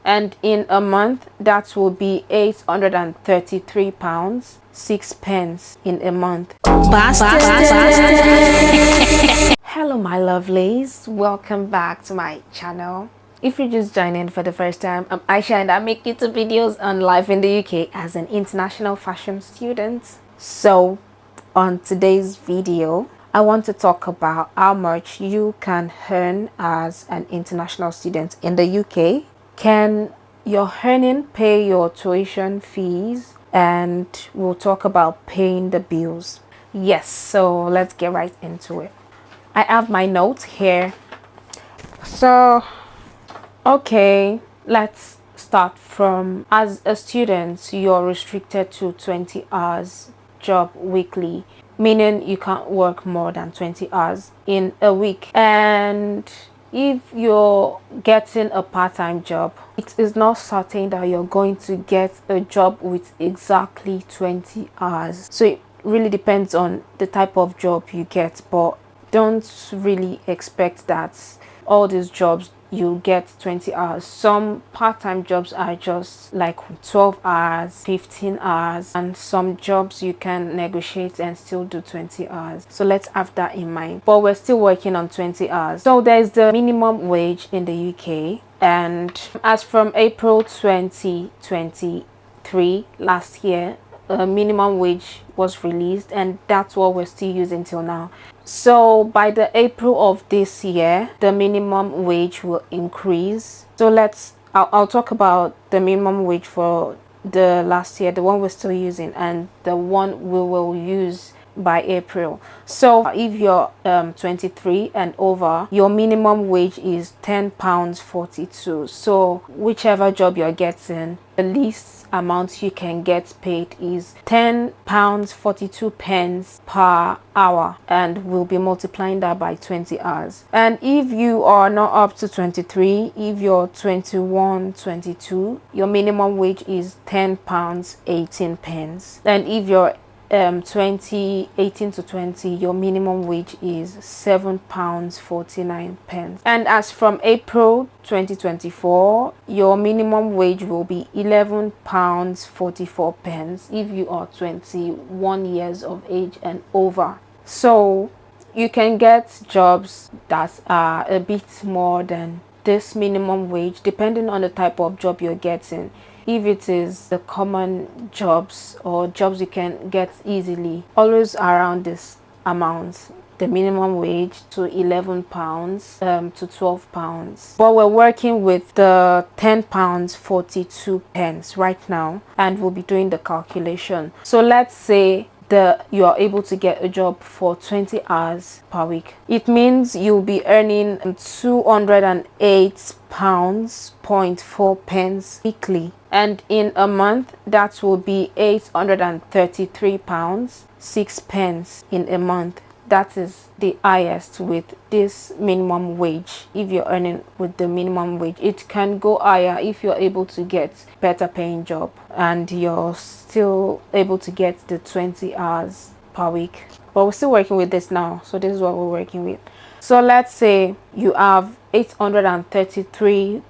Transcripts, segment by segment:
and in a month that will be £833 6 pence in a month. Hello my lovelies, welcome back to my channel. If you're just joining for the first time, I'm Aisha and I make YouTube videos on life in the UK as an international fashion student. So on today's video, I want to talk about how much you can earn as an international student in the UK. Can your earning pay your tuition fees? And we'll talk about paying the bills. Yes, so let's get right into it. I have my notes here. So, okay, let's start from, as a student, you're restricted to 20 hours job weekly, meaning you can't work more than 20 hours in a week. And if you're getting a part-time job, it is not certain that you're going to get a job with exactly 20 hours. So it really depends on the type of job you get, but don't really expect that all these jobs you get 20 hours. Some part-time jobs are just like 12 hours, 15 hours, and some jobs you can negotiate and still do 20 hours. So let's have that in mind, but we're still working on 20 hours. So there's the minimum wage in the UK, and as from April 2023 last year, a minimum wage was released, and that's what we're still using till now. So by the April of this year, the minimum wage will increase. So I'll talk about the minimum wage for the last year, the one we're still using, and the one we will use by April. So if you're 23 and over, your minimum wage is £10.42. So whichever job you're getting, the least amount you can get paid is £10.42 per hour, and we'll be multiplying that by 20 hours. And if you are not up to 23, if you're 21, 22, your minimum wage is £10.18. And if you're 18 to 20, your minimum wage is £7.49. And as from April 2024, your minimum wage will be £11.44 if you are 21 years of age and over. So you can get jobs that are a bit more than this minimum wage depending on the type of job you're getting. If it is the common jobs or jobs you can get easily, always around this amount, the minimum wage, to £11 to £12. But we're working with the £10.42 right now, and we'll be doing the calculation. So let's say you are able to get a job for 20 hours per week. It means you'll be earning £208.4 weekly, and in a month that will be £833 6 pence in a month. That is the highest with this minimum wage. If you're earning with the minimum wage, it can go higher if you're able to get better paying job and you're still able to get the 20 hours per week. But we're still working with this now, so this is what we're working with. So let's say you have £833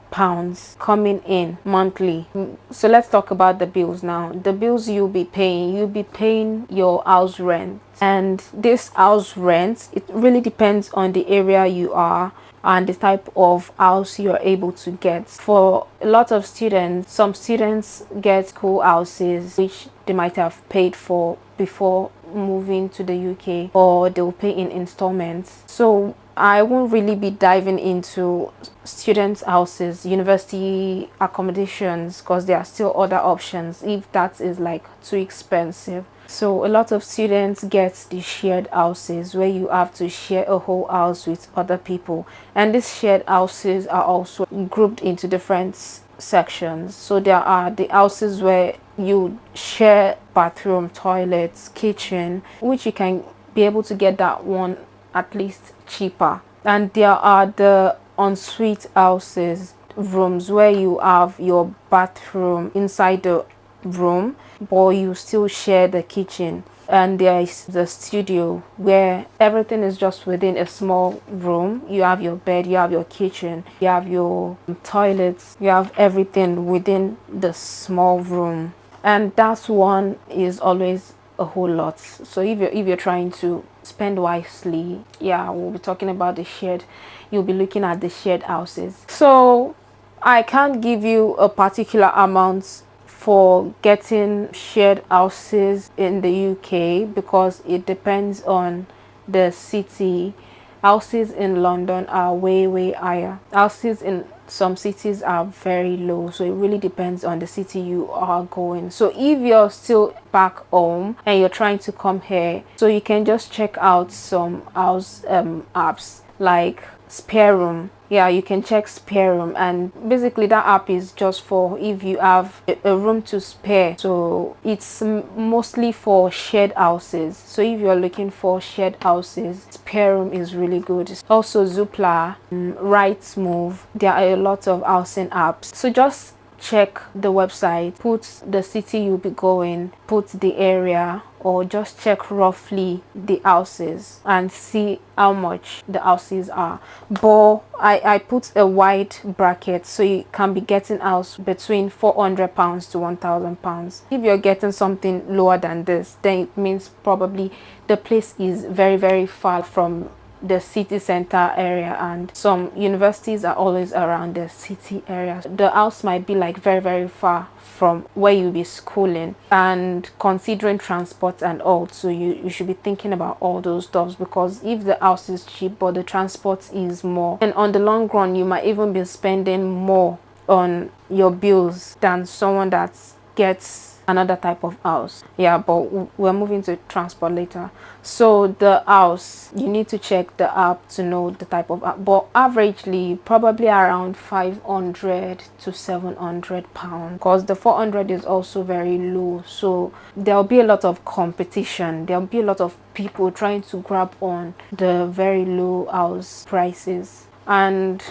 coming in monthly. So let's talk about the bills now. The bills you'll be paying your house rent. And this house rent, it really depends on the area you are and the type of house you're able to get. For a lot of students, some students get school houses which they might have paid for before moving to the UK, or they'll pay in installments. So I won't really be diving into students' houses, university accommodations, because there are still other options if that is like too expensive. So a lot of students get the shared houses where you have to share a whole house with other people, and these shared houses are also grouped into different sections. So there are the houses where you share bathroom, toilets, kitchen, which you can be able to get that one at least cheaper. And there are the ensuite houses, rooms where you have your bathroom inside the room, but you still share the kitchen. And there is the studio where everything is just within a small room. You have your bed, you have your kitchen, you have your toilets, you have everything within the small room. And that one is always a whole lot. So if you're trying to spend wisely, yeah, we'll be talking about the shared. You'll be looking at the shared houses. So I can't give you a particular amount for getting shared houses in the UK because it depends on the city. Houses in London are way higher. Houses in some cities are very low, so it really depends on the city you are going. So if you're still back home and you're trying to come here, so you can just check out some house apps like Spare Room. Yeah, you can check Spare Room, and basically that app is just for if you have a room to spare. So it's mostly for shared houses. So if you're looking for shared houses, Spare Room is really good. Also Zoopla, Rightmove, there are a lot of housing apps. So just check the website, put the city you'll be going, put the area, or just check roughly the houses and see how much the houses are. But I put a wide bracket, so you can be getting house between £400 to £1,000. If you're getting something lower than this, then it means probably the place is very far from the city center area, and some universities are always around the city area. The house might be like very far from where you'll be schooling, and considering transport and all, so you should be thinking about all those stuff, because if the house is cheap but the transport is more, and on the long run you might even be spending more on your bills than someone that gets another type of house. Yeah, but we're moving to transport later. So the house, you need to check the app to know the type of app, but averagely probably around 500 to 700 pounds, because the 400 is also very low. So there'll be a lot of competition, there'll be a lot of people trying to grab on the very low house prices. And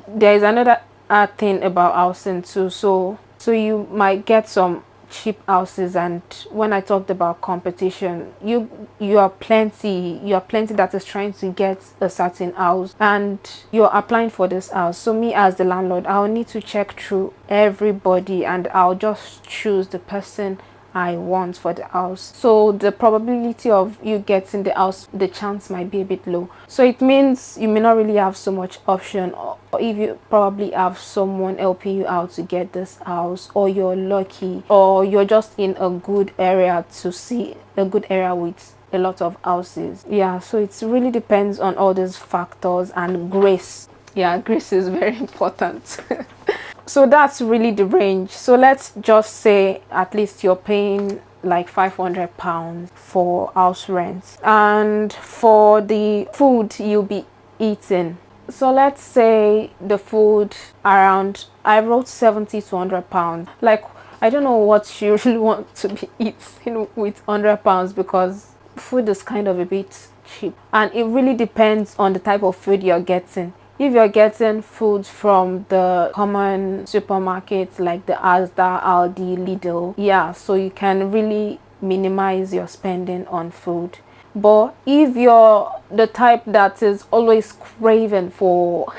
there is another thing about housing too. So you might get some cheap houses, and when I talked about competition, you are plenty that is trying to get a certain house, and you're applying for this house. So me as the landlord, I'll need to check through everybody, and I'll just choose the person I want for the house. So the probability of you getting the house, the chance might be a bit low. So it means you may not really have so much option, or if you probably have someone helping you out to get this house, or you're lucky, or you're just in a good area to see a good area with a lot of houses. Yeah, so it really depends on all these factors, and grace. Yeah, grace is very important. So that's really the range. So let's just say at least you're paying like £500 for house rent, and for the food you'll be eating, so let's say the food around, I wrote 70 to £100. Like, I don't know what you really want to be eating with £100, because food is kind of a bit cheap, and it really depends on the type of food you're getting. If you're getting food from the common supermarkets like the Asda, Aldi, Lidl, yeah, so you can really minimize your spending on food. But if you're the type that is always craving for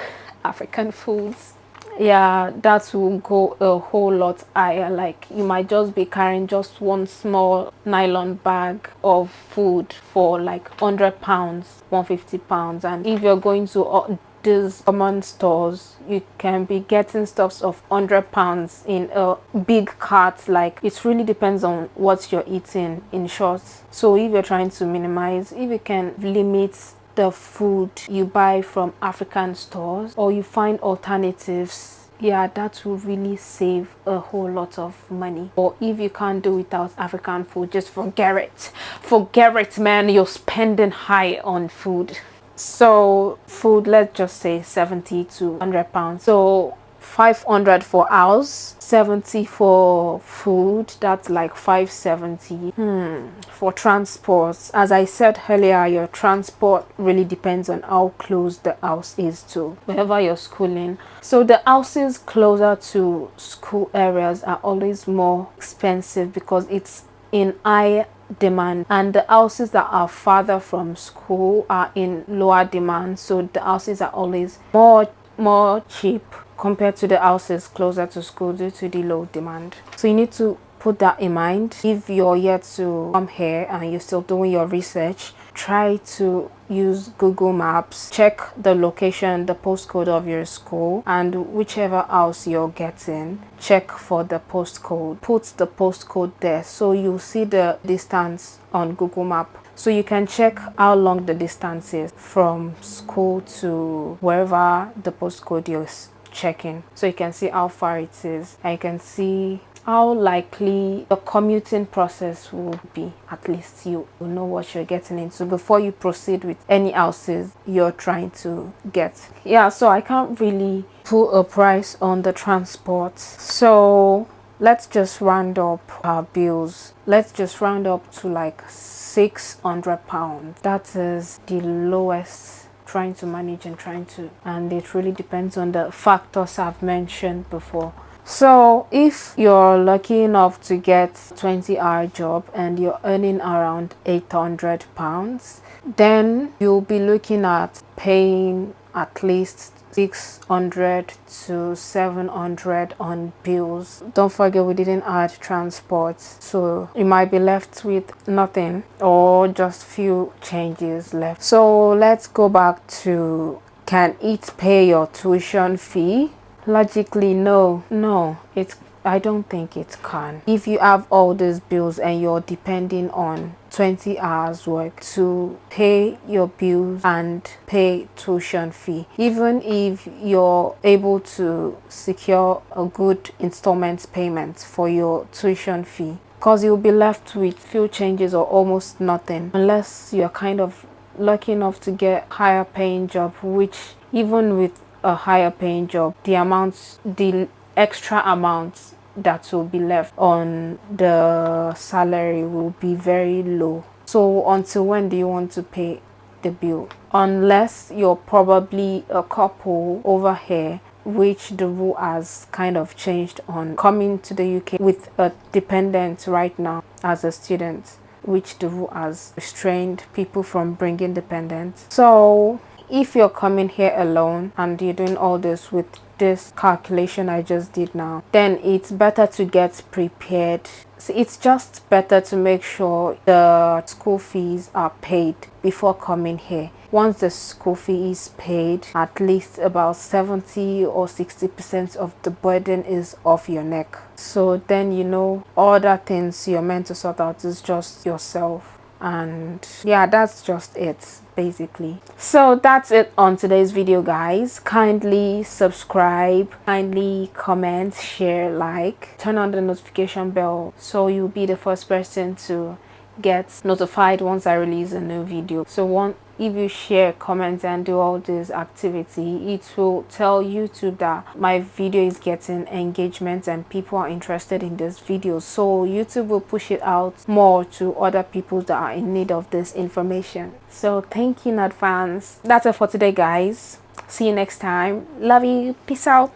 African foods, yeah, that will go a whole lot higher. Like, you might just be carrying just one small nylon bag of food for like £100, £150, and if you're going to these common stores, you can be getting stuffs of £100 in a big cart. Like, it really depends on what you're eating, in short. So if you're trying to minimize, if you can limit the food you buy from African stores, or you find alternatives, yeah, that will really save a whole lot of money. Or if you can't do without African food, just forget it, man. You're spending high on food. So food, let's just say 70 to £100. So 500 for house, 70 for food. That's like 570. For transport, as I said earlier, your transport really depends on how close the house is to wherever you're schooling. So the houses closer to school areas are always more expensive because it's in high demand, and the houses that are farther from school are in lower demand. So the houses are always more cheap compared to the houses closer to school due to the low demand. So you need to put that in mind. If you're yet to come here and you're still doing your research, try to use Google Maps, check the location, the postcode of your school, and whichever house you're getting, check for the postcode. Put the postcode there so you see the distance on Google Map, so you can check how long the distance is from school to wherever the postcode you're checking, so you can see how far it is, and you can see how likely the commuting process will be. At least you will know what you're getting into before you proceed with any houses you're trying to get. Yeah, so I can't really put a price on the transport, so let's just round up our bills. Let's just round up to like £600. That is the lowest trying to manage and it really depends on the factors I've mentioned before. So if you're lucky enough to get 20-hour job and you're earning around £800, then you'll be looking at paying at least 600 to 700 on bills. Don't forget we didn't add transport, so you might be left with nothing or just few changes left. So let's go back to, can it pay your tuition fee? Logically, no, I don't think it can. If you have all these bills and you're depending on 20 hours work to pay your bills and pay tuition fee, even if you're able to secure a good installment payment for your tuition fee, because you'll be left with few changes or almost nothing, unless you're kind of lucky enough to get higher paying job, which even with a higher paying job, the extra amounts that will be left on the salary will be very low. So until when do you want to pay the bill? Unless you're probably a couple over here, which the rule has kind of changed on coming to the UK with a dependent right now as a student, which the rule has restrained people from bringing dependents. So if you're coming here alone and you're doing all this with this calculation I just did now, then it's better to get prepared. So it's just better to make sure the school fees are paid before coming here. Once the school fee is paid, at least about 70 or 60% of the burden is off your neck. So then you know other things you're meant to sort out is just yourself. And yeah, that's just it basically. So that's it on today's video, guys. Kindly subscribe, kindly comment, share, like, turn on the notification bell so you'll be the first person to get notified once I release a new video. So if you share, comment, and do all this activity, it will tell YouTube that my video is getting engagement and people are interested in this video, so YouTube will push it out more to other people that are in need of this information. So thank you in advance. That's it for today, guys. See you next time. Love you. Peace out.